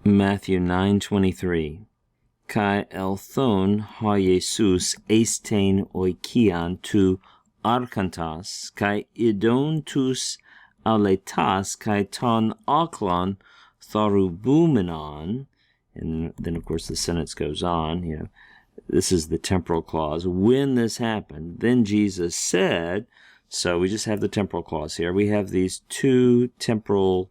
Matthew 9:23. Kai elthon ha Jesus eisthein oikian tu arkantas, kai idon tus aletas, kai ton aklon thorubumenon. And then, of course, the sentence goes on, this is the temporal clause. When this happened, then Jesus said, so we just have the temporal clause here. We have these two temporal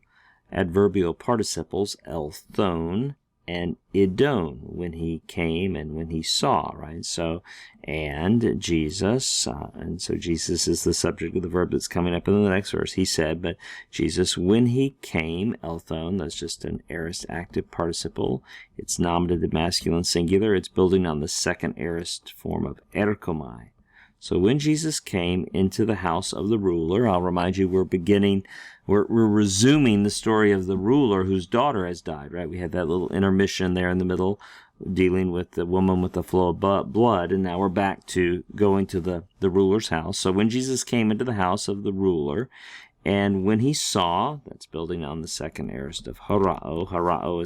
adverbial participles, elthon and idon, when he came and when he saw, right? So, and Jesus, and so Jesus is the subject of the verb that's coming up in the next verse. He said, but Jesus, when he came, elthon, that's just an aorist active participle. It's nominative masculine singular. It's building on the second aorist form of erkomai. So when Jesus came into the house of the ruler, I'll remind you, we're resuming the story of the ruler whose daughter has died, right? We had that little intermission there in the middle dealing with the woman with the flow of blood, and now we're back to going to the ruler's house. So when Jesus came into the house of the ruler, and when he saw, that's building on the second aorist of harao. Harao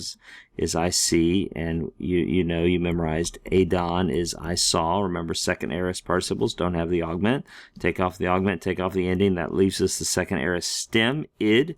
is I see, and you memorized adon is I saw. Remember, second aorist participles don't have the augment. Take off the augment, take off the ending. That leaves us the second aorist stem, id,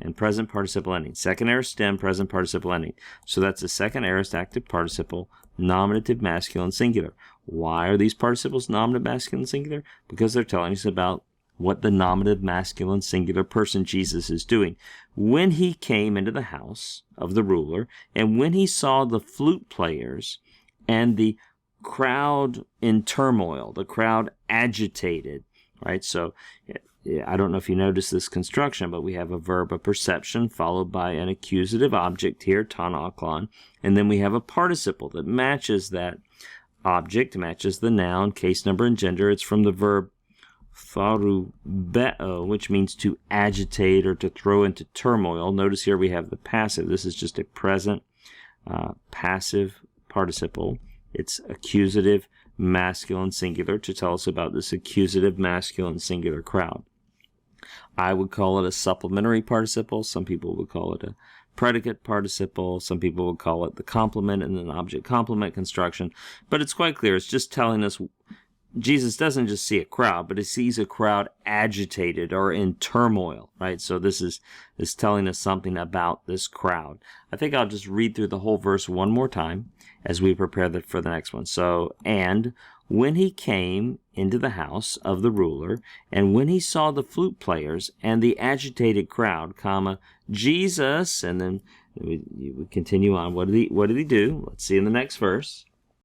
and present participle ending. Second aorist stem, present participle ending. So that's the second aorist active participle, nominative masculine singular. Why are these participles nominative masculine singular? Because they're telling us about what the nominative masculine singular person Jesus is doing. When he came into the house of the ruler, and when he saw the flute players and the crowd in turmoil, the crowd agitated, right? So I don't know if you noticed this construction, but we have a verb of perception followed by an accusative object here, ton aklon, and then we have a participle that matches that object, matches the noun, case number, and gender. It's from the verb tharubeo, which means to agitate or to throw into turmoil. Notice here we have the passive. This is just a present passive participle. It's accusative masculine singular to tell us about this accusative masculine singular crowd. I would call it a supplementary participle. Some people would call it a predicate participle. Some people would call it the complement and an object complement construction. But it's quite clear. It's just telling us Jesus doesn't just see a crowd, but he sees a crowd agitated or in turmoil, right? So this is telling us something about this crowd. I think I'll just read through the whole verse one more time as we prepare for the next one. So, and when he came into the house of the ruler, and when he saw the flute players and the agitated crowd, Jesus, and then we continue on. What did he do? Let's see in the next verse.